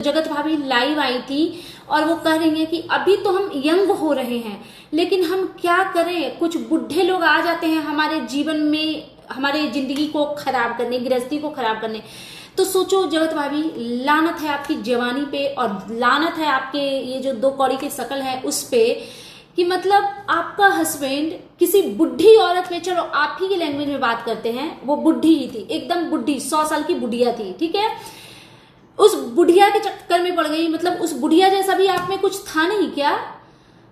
जगत भाभी लाइव आई थी और वो कह रही है कि अभी तो हम यंग हो रहे हैं, लेकिन हम क्या करें, कुछ बुढ़े लोग आ जाते हैं हमारे जीवन में, हमारे जिंदगी को खराब करने, गृहस्थी को खराब करने। तो सोचो जगत भाभी, लानत है आपकी जवानी पे और लानत है आपके ये जो 2 कौड़ी की शकल है उस पे, कि मतलब आपका हस्बैंड किसी बुढ़ी औरत में, चलो आप ही की लैंग्वेज में बात करते हैं, वो बुढ़ी ही थी, एकदम बुढ़ी, 100 साल की बुढ़िया थी, ठीक है। उस बुढ़िया के चक्कर में पड़ गई। मतलब उस बुढ़िया जैसा भी आप में कुछ था नहीं क्या?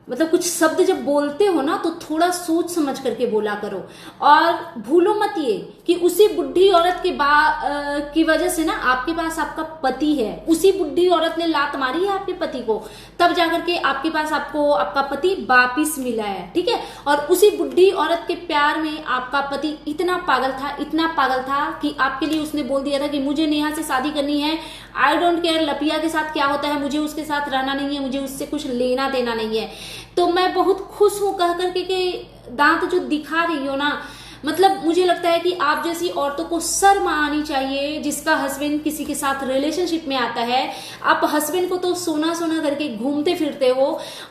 मतलब कुछ शब्द जब बोलते हो ना तो थोड़ा सोच समझ करके बोला करो। और भूलो मत ये कि उसी बुढ़ी औरत की वजह से ना आपके पास आपका पति है, उसी बुढ़ी औरत ने लात मारी है आपके पति को, तब जाकर के आपके पास आपको आपका पति वापिस मिला है, ठीक है। और उसी बुढ़ी औरत के प्यार में आपका पति इतना पागल था कि आपके लिए उसने बोल दिया था कि मुझे नेहा से शादी करनी है, आई डोंट केयर लपिया के साथ क्या होता है, मुझे उसके साथ रहना नहीं है, मुझे उससे कुछ लेना देना नहीं है। तो मैं बहुत खुश हूं कह करके कि दांत जो दिखा रही हो ना, मतलब मुझे लगता है कि आप जैसी औरतों को शर्म आनी चाहिए जिसका हस्बैंड किसी के साथ रिलेशनशिप में आता है। आप हस्बैंड को तो सोना सोना करके घूमते फिरते हो,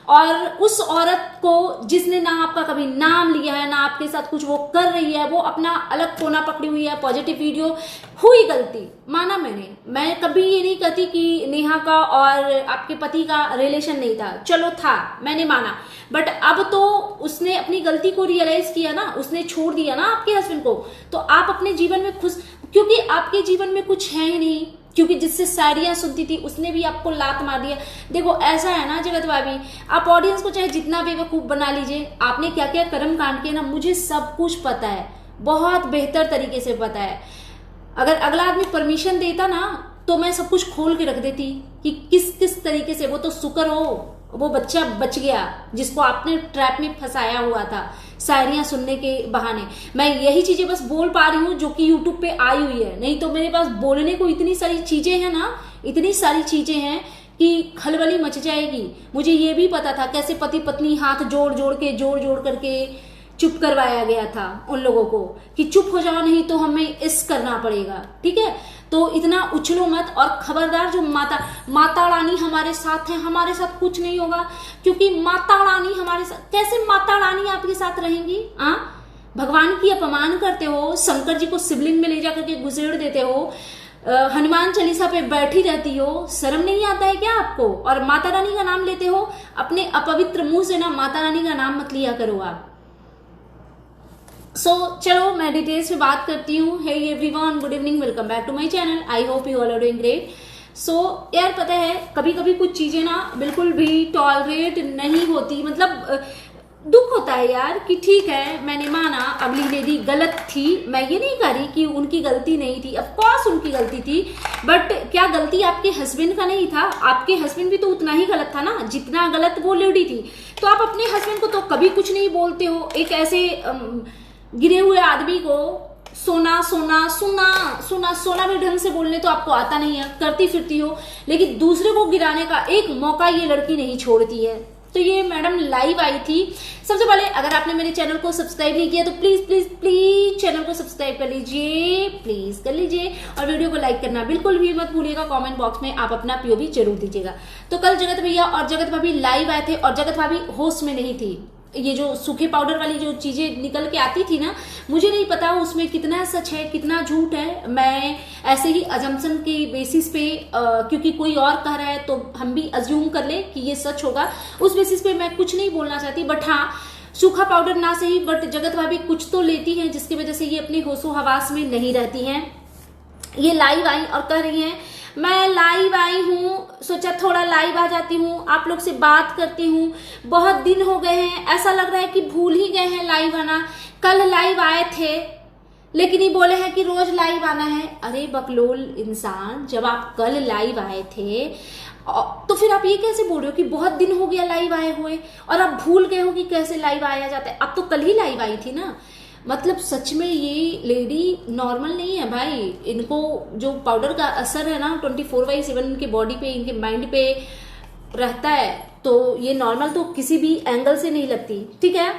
और उस औरत को जिसने ना आपका कभी नाम लिया है ना आपके साथ कुछ वो कर रही है, वो अपना अलग कोना पकड़ी हुई है। पॉजिटिव वीडियो हुई गलती, माना मैं कभी ये नहीं कहती कि नेहा का और आपके पति का रिलेशन नहीं था, चलो था, मैंने माना, बट अब तो उसने अपनी गलती को रियलाइज किया ना, उसने छोड़ दिया ना आपके हस्बैंड को, तो आप अपने जीवन में खुश, क्योंकि आपके जीवन में कुछ है ही नहीं, क्योंकि जिससे साड़ियां सुनती थी उसने भी आपको लात मार दिया। देखो ऐसा है ना जगत भाभी, आप ऑडियंस को चाहे जितना बेवकूफ बना लीजिए, आपने क्या क्या कर्म कांड किए ना, मुझे सब कुछ पता है, बहुत बेहतर तरीके से पता है। अगर अगला आदमी परमिशन देता ना तो मैं सब कुछ खोल के रख देती कि किस किस तरीके से, वो तो शुक्र हो वो बच्चा बच गया जिसको आपने ट्रैप में फंसाया हुआ था शायरियां सुनने के बहाने। मैं यही चीजें बस बोल पा रही हूँ जो कि यूट्यूब पे आई हुई है, नहीं तो मेरे पास बोलने को इतनी सारी चीजें हैं ना, इतनी सारी चीजें हैं कि खलबली मच जाएगी। मुझे ये भी पता था कैसे पति पत्नी हाथ जोड़ जोड़ करके चुप करवाया गया था उन लोगों को कि चुप हो जाओ नहीं तो हमें इस करना पड़ेगा, ठीक है। तो इतना उछलो मत, और खबरदार जो माता रानी हमारे साथ है, हमारे साथ कुछ नहीं होगा, क्योंकि माता रानी हमारे साथ, कैसे माता रानी आपके साथ रहेंगी? भगवान की अपमान करते हो, शंकर जी को शिवलिंग में ले जाकर के घुसेड़ देते हो, हनुमान चालीसा पे बैठी रहती हो, शर्म नहीं आता है क्या आपको? और माता रानी का नाम लेते हो, अपने अपवित्र मुंह से ना माता रानी का नाम मत लिया करो आप। चलो मैं डिटेल्स में बात करती हूँ। Hey everyone, good evening, welcome back to my channel, I hope you all are doing great. यार पता है कभी कभी कुछ चीजें ना बिल्कुल भी टॉलरेट नहीं होती, मतलब दुख होता है यार कि ठीक है मैंने माना अगली लेडी गलत थी, मैं ये नहीं कह रही कि उनकी गलती नहीं थी, ऑफ कोर्स उनकी गलती थी, बट क्या गलती आपके हस्बैंड का नहीं था? आपके हस्बैंड भी तो उतना ही गलत था ना जितना गलत वो लेडी थी। तो आप अपने हस्बैंड को तो कभी कुछ नहीं बोलते हो। एक ऐसे गिरे हुए आदमी को सोना भी ढंग से बोलने तो आपको आता नहीं है, करती फिरती हो, लेकिन दूसरे को गिराने का एक मौका ये लड़की नहीं छोड़ती है। तो ये मैडम लाइव आई थी। सबसे पहले अगर आपने मेरे चैनल को सब्सक्राइब नहीं किया तो प्लीज प्लीज प्लीज चैनल को सब्सक्राइब कर लीजिए, प्लीज कर लीजिए, और वीडियो को लाइक करना बिल्कुल भी मत भूलिएगा। कमेंट बॉक्स में आप अपना पीओवी जरूर दीजिएगा। तो कल जगत भैया और जगत भाभी लाइव आए थे, और जगत भाभी होश में नहीं थी। ये जो सूखे पाउडर वाली जो चीजें निकल के आती थी ना, मुझे नहीं पता उसमें कितना सच है कितना झूठ है। मैं ऐसे ही अजम्पशन की बेसिस पे, क्योंकि कोई और कह रहा है तो हम भी अज्यूम कर ले कि ये सच होगा, उस बेसिस पे मैं कुछ नहीं बोलना चाहती। बट हाँ, सूखा पाउडर ना सही, बट जगत भाभी कुछ तो लेती हैं जिसकी वजह से ये अपनी होशो हवास में नहीं रहती हैं। ये लाइव आई और कह रही हैं मैं लाइव आई हूँ, सोचा थोड़ा लाइव आ जाती हूँ, आप लोग से बात करती हूँ, बहुत दिन हो गए हैं, ऐसा लग रहा है कि भूल ही गए हैं लाइव आना। कल लाइव आए थे लेकिन ये बोले हैं कि रोज लाइव आना है। अरे बकलोल इंसान, जब आप कल लाइव आए थे तो फिर आप ये कैसे बोल रहे हो कि बहुत दिन हो गया लाइव आए हुए, और आप भूल गए हो कि कैसे लाइव आया जाता है? अब तो कल ही लाइव आई थी ना। मतलब सच में ये लेडी नॉर्मल नहीं है भाई। इनको जो पाउडर का असर है ना 24/7 इनके बॉडी पे, इनके माइंड पे रहता है, तो ये नॉर्मल तो किसी भी एंगल से नहीं लगती, ठीक है।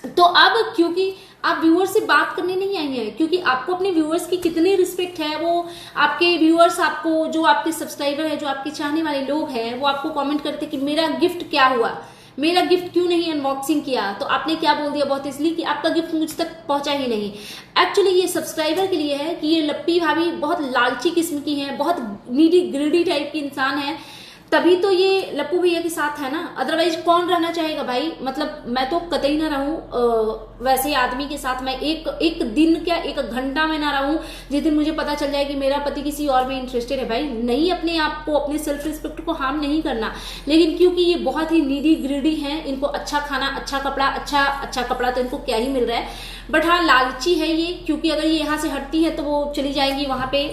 तो अब क्योंकि आप व्यूअर्स से बात करने नहीं आई हैं, क्योंकि आपको अपने व्यूअर्स की कितनी रिस्पेक्ट है, वो आपके व्यूअर्स आपको, जो आपके सब्सक्राइबर है, जो आपके चाहने वाले लोग हैं, वो आपको कमेंट करते कि मेरा गिफ्ट क्या हुआ, मेरा गिफ्ट क्यों नहीं अनबॉक्सिंग किया। तो आपने क्या बोल दिया, बहुत इसलिए कि आपका गिफ्ट मुझ तक पहुंचा ही नहीं। एक्चुअली ये सब्सक्राइबर के लिए है कि ये लप्पी भाभी बहुत लालची किस्म की है, बहुत नीडी ग्रिडी टाइप की इंसान है, तभी तो ये लप्पू भैया के साथ है ना, अदरवाइज कौन रहना चाहेगा भाई। मतलब मैं तो कतई ना रहूं वैसे आदमी के साथ, मैं एक दिन क्या एक घंटा में ना रहूं जिस दिन मुझे पता चल जाए कि मेरा पति किसी और में इंटरेस्टेड है। भाई नहीं, अपने आप को, अपने सेल्फ रिस्पेक्ट को हार्म नहीं करना। लेकिन क्योंकि ये बहुत ही नीडी ग्रिडी हैं, इनको अच्छा खाना, अच्छा कपड़ा, अच्छा कपड़ा तो इनको क्या ही मिल रहा है, बट हाँ लालची है ये, क्योंकि अगर ये यहाँ से हटती है तो वो चली जाएंगी वहां पे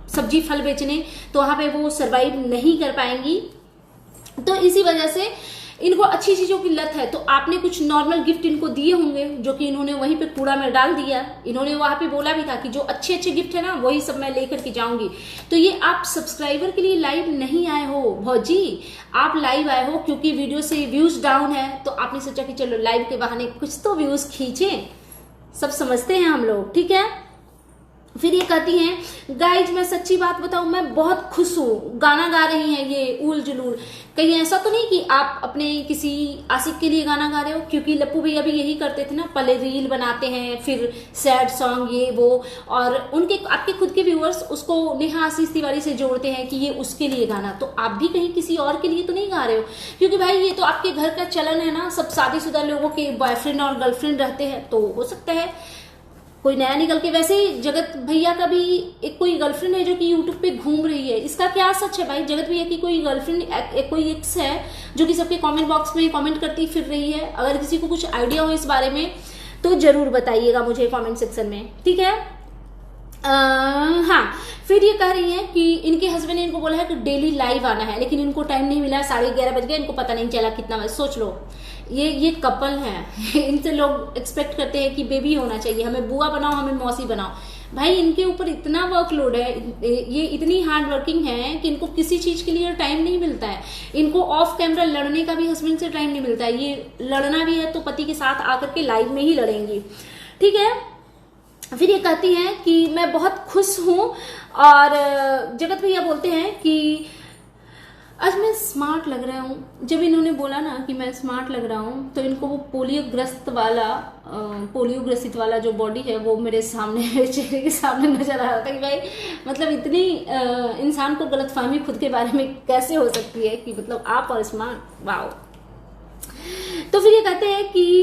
सब्जी फल बेचने, तो वहां पे वो सरवाइव नहीं कर पाएंगी। तो इसी वजह से इनको अच्छी चीजों की लत है। तो आपने कुछ नॉर्मल गिफ्ट इनको दिए होंगे जो कि इन्होंने वहीं पे कूड़ा में डाल दिया। इन्होंने वहां पे बोला भी था कि जो अच्छे अच्छे गिफ्ट है ना वही सब मैं लेकर के जाऊंगी। तो ये आप सब्सक्राइबर के लिए लाइव नहीं आए हो भौजी, आप लाइव आए हो क्योंकि वीडियो से व्यूज डाउन है, तो आपने सोचा कि चलो लाइव के बहाने कुछ तो व्यूज खींचे। सब समझते हैं हम लोग, ठीक है। फिर ये कहती हैं गाइज मैं सच्ची बात बताऊं, मैं बहुत खुश हूँ, गाना गा रही हैं ये उल जुलूल। कहीं ऐसा तो नहीं कि आप अपने किसी आशिक के लिए गाना गा रहे हो, क्योंकि लप्पू भैया भी यही करते थे ना, पहले रील बनाते हैं फिर सैड सॉन्ग ये वो, और उनके आपके खुद के व्यूअर्स उसको नेहा आशीष तिवारी से जोड़ते हैं कि ये उसके लिए गाना। तो आप भी कहीं किसी और के लिए तो नहीं गा रहे हो, क्योंकि भाई ये तो आपके घर का चलन है ना, सब शादीशुदा लोगों के बॉयफ्रेंड और गर्लफ्रेंड रहते हैं, तो हो सकता है कोई नया निकल के। वैसे जगत भैया का भी एक कोई गर्लफ्रेंड है जो कि यूट्यूब पे घूम रही है, इसका क्या सच है भाई। जगत भैया की कोई गर्लफ्रेंड कोई एक्स है जो कि सबके कमेंट बॉक्स में कमेंट करती फिर रही है। अगर किसी को कुछ आइडिया हो इस बारे में तो जरूर बताइएगा मुझे कमेंट सेक्शन में, ठीक है। हाँ, फिर ये कह रही है कि इनके हस्बैंड ने इनको बोला है कि डेली लाइव आना है, लेकिन इनको टाइम नहीं मिला, 11:30 बज गए, इनको पता नहीं चला कितना बजे। सोच लो, ये कपल है इनसे लोग एक्सपेक्ट करते हैं कि बेबी होना चाहिए, हमें बुआ बनाओ, हमें मौसी बनाओ। भाई इनके ऊपर इतना वर्कलोड है, ये इतनी हार्ड वर्किंग है कि इनको किसी चीज के लिए टाइम नहीं मिलता है। इनको ऑफ कैमरा लड़ने का भी हस्बैंड से टाइम नहीं मिलता है। ये लड़ना भी है तो पति के साथ आकर के लाइव में ही लड़ेंगी, ठीक है। फिर ये कहती हैं कि मैं बहुत खुश हूं, और जगत भैया बोलते हैं कि आज मैं स्मार्ट लग रहा हूँ। जब इन्होंने बोला ना कि मैं स्मार्ट लग रहा हूँ, तो इनको वो पोलियो ग्रसित वाला जो बॉडी है वो मेरे सामने चेहरे के सामने नजर आ रहा था कि भाई मतलब इतनी इंसान को गलतफहमी खुद के बारे में कैसे हो सकती है कि मतलब आप और स्मार्ट, वाओ। तो फिर ये कहते हैं कि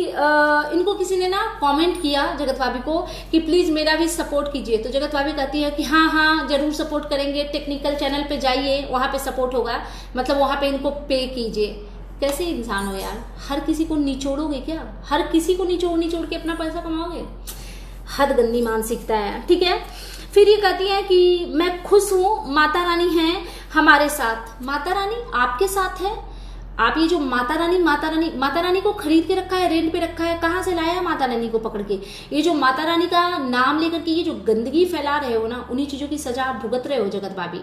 इनको किसी ने ना कमेंट किया जगत भाभी को कि प्लीज मेरा भी सपोर्ट कीजिए। तो जगत भाभी कहती है कि हाँ जरूर सपोर्ट करेंगे, टेक्निकल चैनल पे जाइए, वहां पे सपोर्ट होगा, मतलब वहां पे इनको पे कीजिए। कैसे इंसान हो यार, हर किसी को निचोड़ोगे क्या? हर किसी को निचोड़ के अपना पैसा कमाओगे? हद गंदी मानसिकता है, ठीक है। फिर ये कहती है कि मैं खुश हूँ, माता रानी है हमारे साथ। माता रानी आपके साथ है? आप ये जो माता रानी को खरीद के रखा है, रेंट पे रखा है, कहाँ से लाया है माता रानी को पकड़ के? ये जो माता रानी का नाम लेकर के ये जो गंदगी फैला रहे हो ना, उन्हीं चीजों की सजा आप भुगत रहे हो जगत भाभी।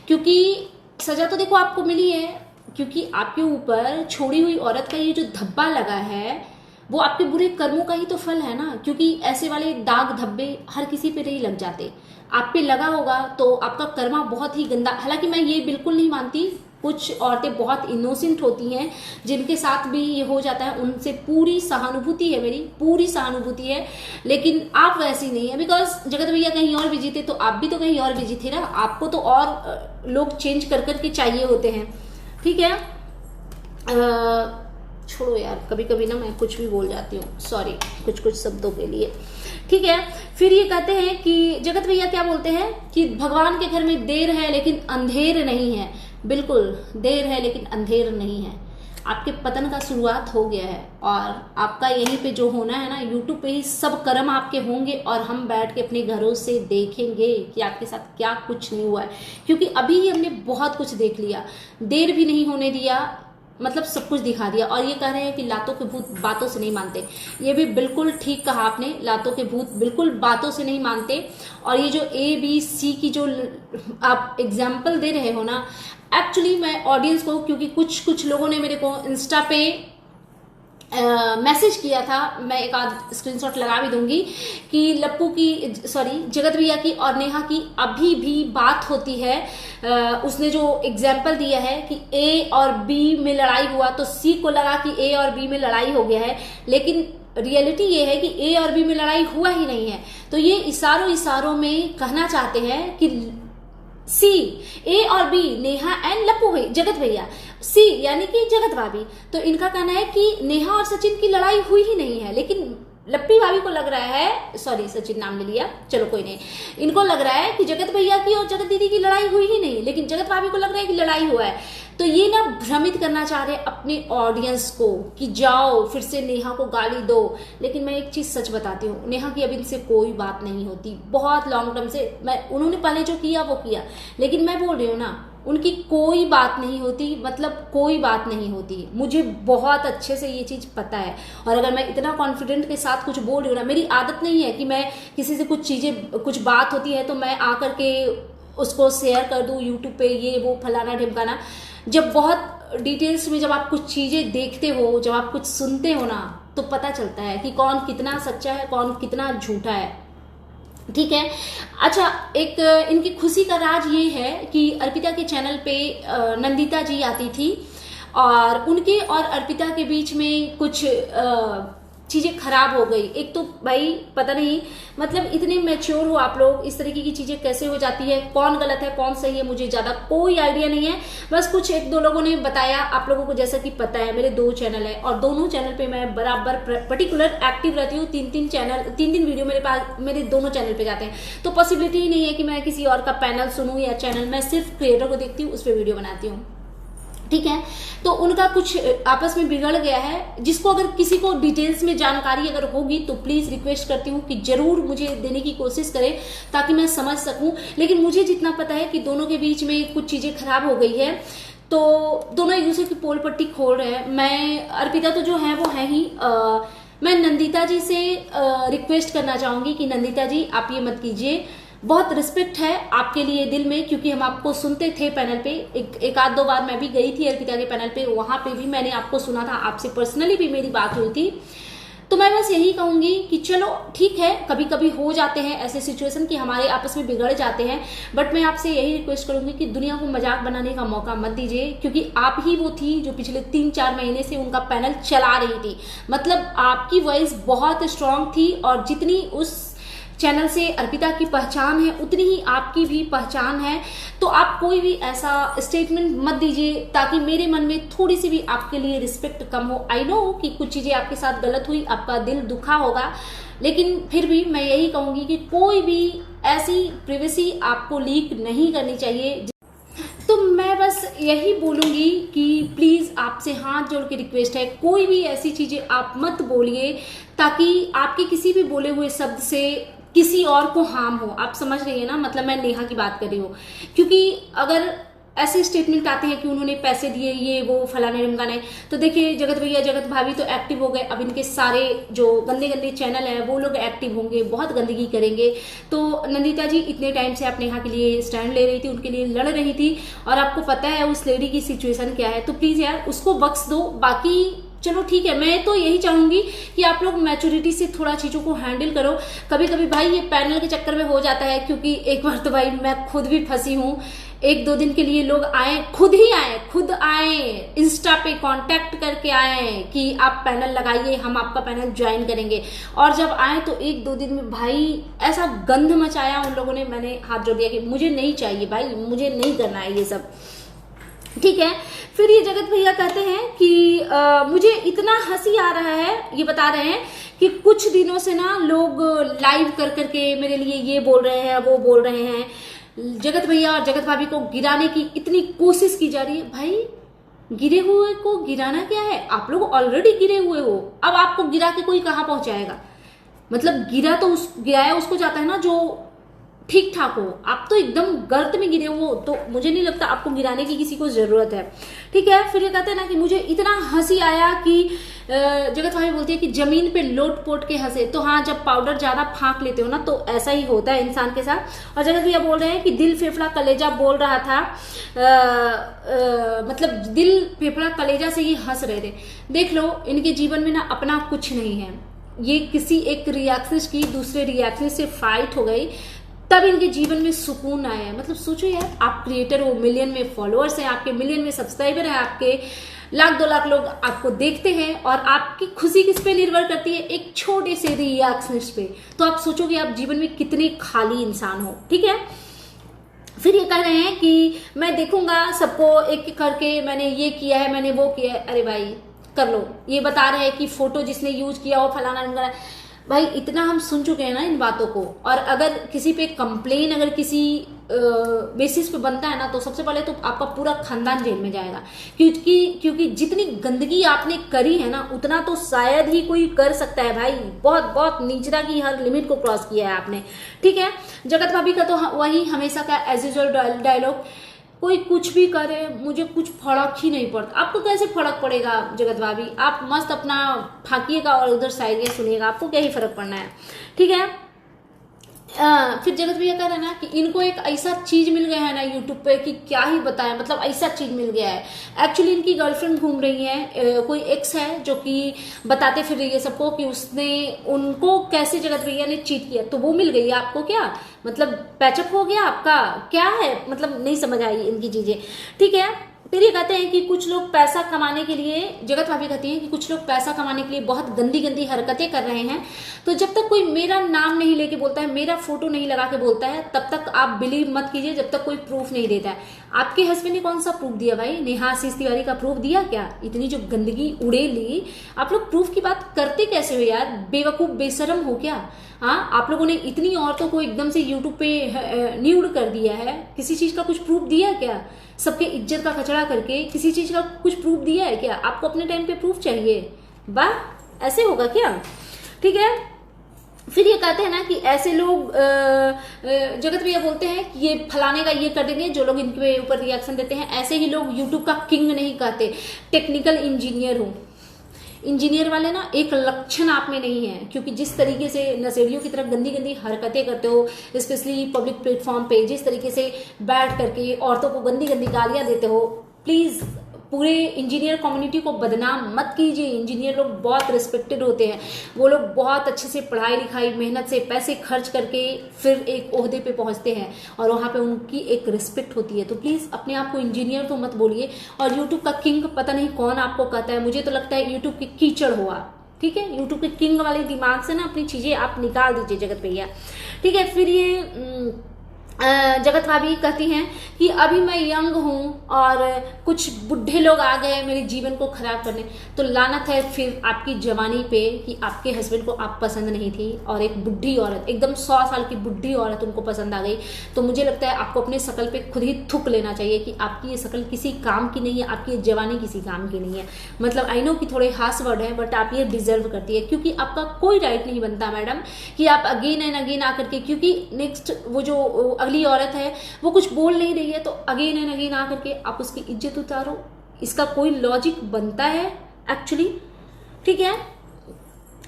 क्योंकि सजा तो देखो आपको मिली है, क्योंकि आपके ऊपर छोड़ी हुई औरत का ये जो धब्बा लगा है वो आपके बुरे कर्मों का ही तो फल है ना। क्योंकि ऐसे वाले दाग धब्बे हर किसी पे नहीं लग जाते, आप पे लगा होगा तो आपका कर्मा बहुत ही गंदा। हालांकि मैं ये बिल्कुल नहीं मानती, कुछ औरतें बहुत इनोसेंट होती हैं जिनके साथ भी ये हो जाता है, उनसे पूरी सहानुभूति है, मेरी पूरी सहानुभूति है। लेकिन आप वैसी नहीं है, बिकॉज जगत भैया कहीं और बिजी थे तो आप भी तो कहीं और बिजी थे ना। आपको तो और लोग चेंज कर करके चाहिए होते हैं, ठीक है। छोड़ो यार, कभी कभी ना मैं कुछ भी बोल जाती हूँ, सॉरी कुछ शब्दों के लिए, ठीक है। फिर ये कहते हैं कि जगत भैया क्या बोलते हैं कि भगवान के घर में देर है लेकिन अंधेर नहीं है। बिल्कुल देर है लेकिन अंधेर नहीं है। आपके पतन का शुरुआत हो गया है और आपका यहीं पे जो होना है ना, यूट्यूब पे ही सब कर्म आपके होंगे और हम बैठ के अपने घरों से देखेंगे कि आपके साथ क्या कुछ नहीं हुआ है। क्योंकि अभी ही हमने बहुत कुछ देख लिया, देर भी नहीं होने दिया, मतलब सब कुछ दिखा दिया। और ये कह रहे हैं कि लातों के भूत बातों से नहीं मानते, ये भी बिल्कुल ठीक कहा आपने, लातों के भूत बिल्कुल बातों से नहीं मानते। और ये जो ABC की जो आप एग्जाम्पल दे रहे हो ना, एक्चुअली मैं ऑडियंस को, क्योंकि कुछ लोगों ने मेरे को इंस्टा पे मैसेज किया था, मैं एक आध स्क्रीनशॉट लगा भी दूंगी, कि लप्पू की जगत भैया की और नेहा की अभी भी बात होती है। उसने जो एग्जाम्पल दिया है कि ए और बी में लड़ाई हुआ तो सी को लगा कि ए और बी में लड़ाई हो गया है, लेकिन रियलिटी ये है कि ए और बी में लड़ाई हुआ ही नहीं है। तो ये इशारों में कहना चाहते हैं कि सी, ए और बी, नेहा एंड लप्पू भाई, जगत भैया, सी यानी कि जगत भाभी। तो इनका कहना है कि नेहा और सचिन की लड़ाई हुई ही नहीं है, लेकिन लप्पी भाभी को लग रहा है, सॉरी सचिन नाम ले लिया, चलो कोई नहीं, इनको लग रहा है कि जगत भैया की और जगत दीदी की लड़ाई हुई ही नहीं, लेकिन जगत भाभी को लग रहा है कि लड़ाई हुआ है। तो ये ना भ्रमित करना चाह रहे हैं अपने ऑडियंस को कि जाओ फिर से नेहा को गाली दो। लेकिन मैं एक चीज सच बताती हूँ, नेहा की अभी इनसे कोई बात नहीं होती, बहुत लॉन्ग टर्म से। उन्होंने पहले जो किया वो किया, लेकिन मैं बोल रही हूँ ना, उनकी कोई बात नहीं होती, मतलब कोई बात नहीं होती। मुझे बहुत अच्छे से ये चीज पता है, और अगर मैं इतना कॉन्फिडेंट के साथ कुछ बोल रही हूँ ना, मेरी आदत नहीं है कि मैं किसी से कुछ बात होती है तो मैं आकर के उसको शेयर कर दूं यूट्यूब पे, ये वो फलाना ढिमकाना। जब बहुत डिटेल्स में जब आप कुछ चीजें देखते हो, जब आप कुछ सुनते हो ना, तो पता चलता है कि कौन कितना सच्चा है, कौन कितना झूठा है। ठीक है। अच्छा, एक इनकी खुशी का राज ये है कि अर्पिता के चैनल पे नंदिता जी आती थी, और उनके और अर्पिता के बीच में कुछ चीजें खराब हो गई। एक तो भाई पता नहीं, मतलब इतने मैच्योर हो आप लोग, इस तरीके की चीजें कैसे हो जाती है, कौन गलत है कौन सही है, मुझे ज्यादा कोई आइडिया नहीं है। बस कुछ एक दो लोगों ने बताया, आप लोगों को जैसा कि पता है मेरे 2 चैनल है, और दोनों चैनल पे मैं बराबर पर्टिकुलर एक्टिव रहती हूँ। 3 वीडियो मेरे पास मेरे दोनों चैनल पे जाते हैं, तो पॉसिबिलिटी ही नहीं है कि मैं किसी और का पैनल सुनूं या चैनल। मैं सिर्फ क्रिएटर को देखती हूँ, उस पर वीडियो बनाती हूँ। ठीक है। तो उनका कुछ आपस में बिगड़ गया है, जिसको अगर किसी को डिटेल्स में जानकारी अगर होगी तो प्लीज रिक्वेस्ट करती हूँ कि जरूर मुझे देने की कोशिश करें, ताकि मैं समझ सकूं। लेकिन मुझे जितना पता है कि दोनों के बीच में कुछ चीजें खराब हो गई है, तो दोनों एक दूसरे की पोल पट्टी खोल रहे हैं। मैं अर्पिता तो जो है वो है ही, मैं नंदिता जी से रिक्वेस्ट करना चाहूंगी कि नंदिता जी आप ये मत कीजिए। बहुत रिस्पेक्ट है आपके लिए दिल में, क्योंकि हम आपको सुनते थे पैनल पे, एक आध 2 बार मैं भी गई थी अर्पिता के पैनल पे, वहां पे भी मैंने आपको सुना था, आपसे पर्सनली भी मेरी बात हुई थी। तो मैं बस यही कहूंगी कि चलो ठीक है, कभी कभी हो जाते हैं ऐसे सिचुएशन कि हमारे आपस में बिगड़ जाते हैं, बट मैं आपसे यही रिक्वेस्ट करूंगी कि दुनिया को मजाक बनाने का मौका मत दीजिए, क्योंकि आप ही वो थी जो पिछले 3-4 महीने से उनका पैनल चला रही थी। मतलब आपकी वॉइस बहुत स्ट्रांग थी, और जितनी उस चैनल से अर्पिता की पहचान है उतनी ही आपकी भी पहचान है। तो आप कोई भी ऐसा स्टेटमेंट मत दीजिए ताकि मेरे मन में थोड़ी सी भी आपके लिए रिस्पेक्ट कम हो। आई नो कि कुछ चीजें आपके साथ गलत हुई, आपका दिल दुखा होगा, लेकिन फिर भी मैं यही कहूंगी कि कोई भी ऐसी प्राइवेसी आपको लीक नहीं करनी चाहिए। तो मैं बस यही बोलूंगी कि प्लीज आपसे हाथ जोड़ के रिक्वेस्ट है, कोई भी ऐसी चीजें आप मत बोलिए ताकि आपके किसी भी बोले हुए शब्द से किसी और को हार्म हो। आप समझ रही है ना, मतलब मैं नेहा की बात कर रही हूँ, क्योंकि अगर ऐसे स्टेटमेंट आते हैं कि उन्होंने पैसे दिए, ये वो फलाने ढमकाने, तो देखिए जगत भैया जगत भाभी तो एक्टिव हो गए, अब इनके सारे जो गंदे गंदे चैनल है वो लोग एक्टिव होंगे, बहुत गंदगी करेंगे। तो नंदिता जी इतने टाइम से आप नेहा के लिए स्टैंड ले रही थी, उनके लिए लड़ रही थी, और आपको पता है उस लेडी की सिचुएशन क्या है, तो प्लीज यार उसको बख्श दो। बाकी चलो ठीक है, मैं तो यही चाहूंगी कि आप लोग मैच्योरिटी से थोड़ा चीजों को हैंडल करो। कभी कभी भाई ये पैनल के चक्कर में हो जाता है, क्योंकि एक बार तो भाई मैं खुद भी फंसी हूँ। 1-2 दिन के लिए लोग आए, खुद आए इंस्टा पे कांटेक्ट करके आए कि आप पैनल लगाइए, हम आपका पैनल ज्वाइन करेंगे, और जब आए तो 1-2 दिन में भाई ऐसा गंध मचाया उन लोगों ने, मैंने हाथ जोड़ दिया कि मुझे नहीं चाहिए भाई, मुझे नहीं करना है ये सब। ठीक है। फिर ये जगत भैया कहते हैं कि मुझे इतना हंसी आ रहा है, ये बता रहे हैं कि कुछ दिनों से ना लोग लाइव कर करके मेरे लिए ये बोल रहे हैं वो बोल रहे हैं, जगत भैया और जगत भाभी को गिराने की इतनी कोशिश की जा रही है। भाई गिरे हुए को गिराना क्या है, आप लोग ऑलरेडी गिरे हुए हो, अब आपको गिरा के कोई कहाँ पहुंचाएगा। मतलब गिराया उसको जाता है ना जो ठीक ठाक हो, आप तो एकदम गर्त में गिरे हो, तो मुझे नहीं लगता आपको गिराने की किसी को जरूरत है। ठीक है, फिर ये कहते हैं ना कि मुझे इतना हंसी आया कि जगत भाभी बोलती है कि जमीन पे लोट पोट के हंसे। तो हाँ, जब पाउडर ज्यादा फाँक लेते हो ना तो ऐसा ही होता है इंसान के साथ। और जगत भैया बोल रहे हैं कि दिल फेफड़ा कलेजा बोल रहा था, मतलब दिल फेफड़ा कलेजा से ही हंस रहे थे। देख लो, इनके जीवन में ना अपना कुछ नहीं है, ये किसी एक रिएक्शन की दूसरे रिएक्शन से फाइट हो गई, तब इनके जीवन में सुकून आया है। मतलब सोचो यार, आप क्रिएटर हो, मिलियन में फॉलोअर्स हैं आपके, मिलियन में सब्सक्राइबर हैं आपके, लाख 2 लाख लोग आपको देखते हैं, और आपकी खुशी किस पे निर्भर करती है? एक छोटे से रिएक्शन पे। तो आप सोचोगे आप जीवन में कितने खाली इंसान हो। ठीक है, फिर ये कह रहे हैं कि मैं देखूंगा सबको एक एक करके, मैंने ये किया है, मैंने वो किया है। अरे भाई कर लो। ये बता रहे हैं कि फोटो जिसने यूज किया हो फलाना, भाई इतना हम सुन चुके हैं ना इन बातों को। और अगर किसी पे कंप्लेन अगर किसी बेसिस पे बनता है ना, तो सबसे पहले तो आपका पूरा खानदान जेल में जाएगा, क्योंकि जितनी गंदगी आपने करी है ना, उतना तो शायद ही कोई कर सकता है भाई। बहुत बहुत नीचता की हर लिमिट को क्रॉस किया है आपने। ठीक है, जगत भाभी का तो वही हमेशा का एज यूजुअल डायलॉग, कोई कुछ भी करे मुझे कुछ फर्क ही नहीं पड़ता। आपको कैसे फर्क पड़ेगा जगत भाभी? आप मस्त अपना फाकिएगा और उधर साइड सुनिएगा, आपको क्या ही फर्क पड़ना है। ठीक है, फिर जगत भैया कह रहे हैं ना कि इनको एक ऐसा चीज मिल गया है ना यूट्यूब पे कि क्या ही बताएं, मतलब ऐसा चीज मिल गया है। एक्चुअली इनकी गर्लफ्रेंड घूम रही है, कोई एक्स है जो कि बताते फिर रही है सबको कि उसने उनको कैसे जगत भैया ने चीट किया, तो वो मिल गई आपको क्या? मतलब पैचअप हो गया आपका क्या है? मतलब नहीं समझ आई इनकी चीजें। ठीक है, फिर ये कहते हैं कि कुछ लोग पैसा कमाने के लिए, जगत भाभी कहती हैं कि कुछ लोग पैसा कमाने के लिए बहुत गंदी गंदी हरकतें कर रहे हैं। तो जब तक कोई मेरा नाम नहीं लेके बोलता है, मेरा फोटो नहीं लगा के बोलता है, तब तक आप बिलीव मत कीजिए, जब तक कोई प्रूफ नहीं देता है। आपके हस्बैंड ने कौन सा प्रूफ दिया भाई? नेहा आशीष तिवारी का प्रूफ दिया क्या? इतनी जो गंदगी उड़े ली, आप लोग प्रूफ की बात करते कैसे हो यार? बेवकूफ बेशरम हो क्या? हाँ, आप लोगों ने इतनी औरतों को एकदम से यूट्यूब पे न्यूड कर दिया है, किसी चीज का कुछ प्रूफ दिया क्या? सबके इज्जत का कचरा करके किसी चीज का कुछ प्रूफ दिया है क्या? आपको अपने टाइम पे प्रूफ चाहिए? वाह, ऐसे होगा क्या? ठीक है, फिर ये कहते हैं ना कि ऐसे लोग जगत भैया बोलते हैं कि ये फलाने का ये कर देंगे, जो लोग इनके ऊपर रिएक्शन देते हैं, ऐसे ही लोग यूट्यूब का किंग नहीं कहते, टेक्निकल इंजीनियर हो। इंजीनियर वाले ना एक लक्षण आप में नहीं है, क्योंकि जिस तरीके से नशेड़ियों की तरफ गंदी गंदी हरकतें करते हो, स्पेशली पब्लिक प्लेटफॉर्म पे जिस तरीके से बैठ करके औरतों को गंदी गंदी गालियां देते हो, प्लीज पूरे इंजीनियर कम्युनिटी को बदनाम मत कीजिए। इंजीनियर लोग बहुत रिस्पेक्टेड होते हैं, वो लोग बहुत अच्छे से पढ़ाई लिखाई मेहनत से पैसे खर्च करके फिर एक ओहदे पे पहुंचते हैं, और वहां पे उनकी एक रिस्पेक्ट होती है। तो प्लीज अपने आप को इंजीनियर तो मत बोलिए। और यूट्यूब का किंग पता नहीं कौन आपको कहता है, मुझे तो लगता है यूट्यूब के कीचड़ हो आप। ठीक है, यूट्यूब के किंग वाले दिमाग से ना अपनी चीजें आप निकाल दीजिए जगत भैया। ठीक है, फिर ये जगत भाभी कहती हैं कि अभी मैं यंग हूं और कुछ बुढ़े लोग आ गए मेरे जीवन को खराब करने। तो लानत है फिर आपकी जवानी पे कि आपके हस्बैंड को आप पसंद नहीं थी, और एक बुढ़ी औरत, एकदम 100 साल की बुढ़ी औरत उनको पसंद आ गई। तो मुझे लगता है आपको अपने शकल पे खुद ही थूक लेना चाहिए कि आपकी ये शकल किसी काम की नहीं है, आपकी ये जवानी किसी काम की नहीं है। मतलब आई नो कि थोड़े हार्श वर्ड है, बट आप ये डिजर्व करती है, क्योंकि आपका कोई राइट नहीं बनता मैडम कि आप अगेन एंड अगेन आकर के, क्योंकि नेक्स्ट वो जो अगली औरत है वो कुछ बोल नहीं रही है, तो अगेन एंड अगेन आकर के आप उसकी इज्जत उतारो। इसका कोई लॉजिक बनता है एक्चुअली? ठीक है,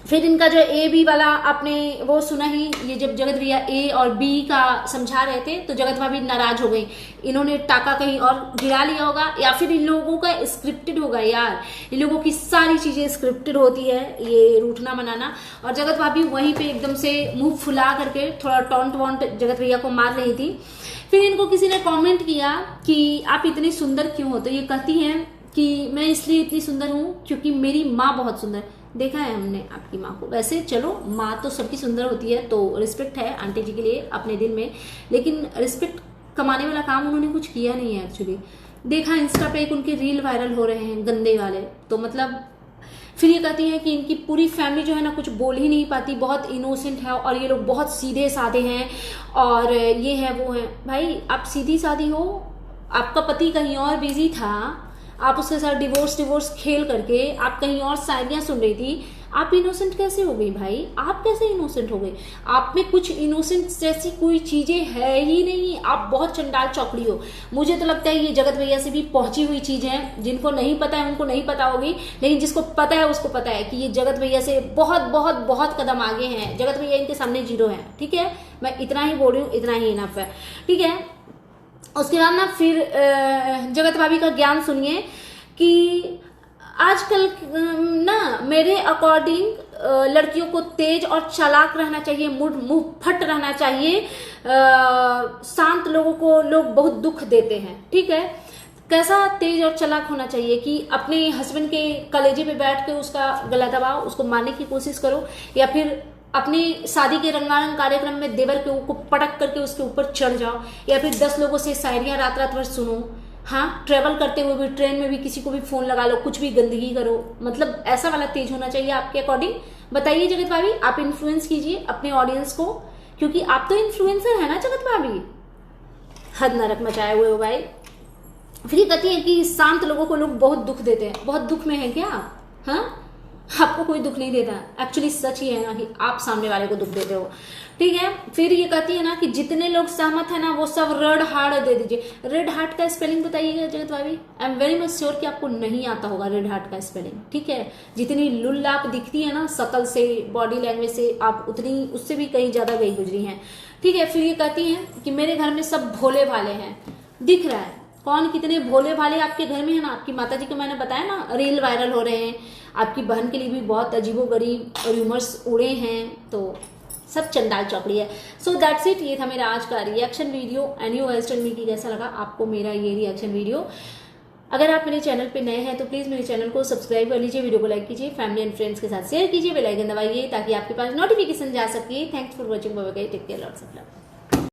फिर इनका जो ए बी वाला आपने वो सुना ही, ये जब जगत भैया ए और बी का समझा रहे थे तो जगत भाभी नाराज हो गई। इन्होंने टाका कहीं और गिरा लिया होगा, या फिर इन लोगों का स्क्रिप्टेड होगा। यार इन लोगों की सारी चीजें स्क्रिप्टेड होती है, ये रूठना मनाना। और जगत भाभी वहीं पे एकदम से मुंह फुला करके थोड़ा टॉन्ट वॉन्ट जगत भैया को मार रही थी। फिर इनको किसी ने कॉमेंट किया कि आप इतनी सुंदर क्यों हो? तो ये कहती हैं कि मैं इसलिए इतनी सुंदर हूं क्योंकि मेरी माँ बहुत सुंदर। देखा है हमने आपकी माँ को, वैसे चलो माँ तो सबकी सुंदर होती है, तो रिस्पेक्ट है आंटी जी के लिए अपने दिल में, लेकिन रिस्पेक्ट कमाने वाला काम उन्होंने कुछ किया नहीं है एक्चुअली। देखा इंस्टा पे एक उनके रील वायरल हो रहे हैं गंदे वाले, तो मतलब फिर ये कहती है कि इनकी पूरी फैमिली जो है ना कुछ बोल ही नहीं पाती, बहुत इनोसेंट है, और ये लोग बहुत सीधे साधे हैं, और ये है वो है। भाई आप सीधी साधी हो, आपका पति कहीं और बिजी था, आप उसके साथ डिवोर्स खेल करके आप कहीं और शायरियां सुन रही थी, आप इनोसेंट कैसे हो गई भाई? आप कैसे इनोसेंट हो गई? आप में कुछ इनोसेंट जैसी कोई चीजें है ही नहीं। आप बहुत चंडाल चौकड़ी हो। मुझे तो लगता है ये जगत भैया से भी पहुंची हुई चीजें हैं। जिनको नहीं पता है उनको नहीं पता होगी, लेकिन जिसको पता है उसको पता है कि ये जगत भैया से बहुत बहुत बहुत कदम आगे हैं। जगत भैया इनके सामने जीरो है। ठीक है, मैं इतना ही बोल रही हूँ, इतना ही इनफ है। ठीक है, उसके बाद ना फिर जगत भाभी का ज्ञान सुनिए कि आजकल ना मेरे अकॉर्डिंग लड़कियों को तेज और चालाक रहना चाहिए, मुंह फट रहना चाहिए। शांत लोगों को लोग बहुत दुख देते हैं। ठीक है, कैसा तेज और चालाक होना चाहिए कि अपने हस्बैंड के कलेजे पे बैठ के उसका गला दबाओ, उसको मारने की कोशिश करो, या फिर अपनी शादी के रंगारंग कार्यक्रम में देवर के ऊपर पटक करके उसके ऊपर चढ़ जाओ, या फिर 10 लोगों से शायरियां रात रात भर सुनो। हाँ, ट्रेवल करते हुए भी ट्रेन में भी किसी को भी फोन लगा लो, कुछ भी गंदगी करो। मतलब ऐसा वाला तेज होना चाहिए आपके अकॉर्डिंग? बताइए जगत भाभी, आप इन्फ्लुएंस कीजिए अपने ऑडियंस को, क्योंकि आप तो इन्फ्लुएंसर है ना जगत भाभी। हद नरक मचाए हुए हो भाई। फिर ये कहती है कि शांत लोगों को लोग बहुत दुख देते हैं। बहुत दुख में है क्या? हाँ, आपको कोई दुख नहीं देता। एक्चुअली सच ही है ना कि आप सामने वाले को दुख देते हो। ठीक है, फिर ये कहती है ना कि जितने लोग सहमत है ना वो सब रेड हार्ट दे दीजिए। रेड हार्ट का स्पेलिंग बताइएगा जगत भाभी। I am very much sure कि आपको नहीं आता होगा रेड हार्ट का स्पेलिंग। ठीक है, जितनी लुल आप दिखती है ना शकल से, बॉडी लैंग्वेज से, आप उतनी उससे भी कहीं ज्यादा गई गुजरी हैं। ठीक है, फिर ये कहती है कि मेरे घर में सब भोले भाले हैं। दिख रहा है कौन कितने भोले भाले आपके घर में है ना। आपकी माता जी को मैंने बताया ना, रील वायरल हो रहे हैं। आपकी बहन के लिए भी बहुत अजीबोगरीब र्यूमर्स उड़े हैं, तो सब चंडाल चौकड़ी है। So that's it. ये था मेरा आज का reaction video. And you guys tell me कि कैसा लगा आपको मेरा ये रिएक्शन वीडियो। अगर आप मेरे चैनल पे नए हैं तो प्लीज मेरे चैनल को सब्सक्राइब कर लीजिए, वीडियो को लाइक कीजिए, फैमिली एंड फ्रेंड्स के साथ शेयर कीजिए, बेल आइकन दबाइए ताकि आपके पास नोटिफिकेशन जा सके। Thanks for watching, bye bye, take care, lots of love.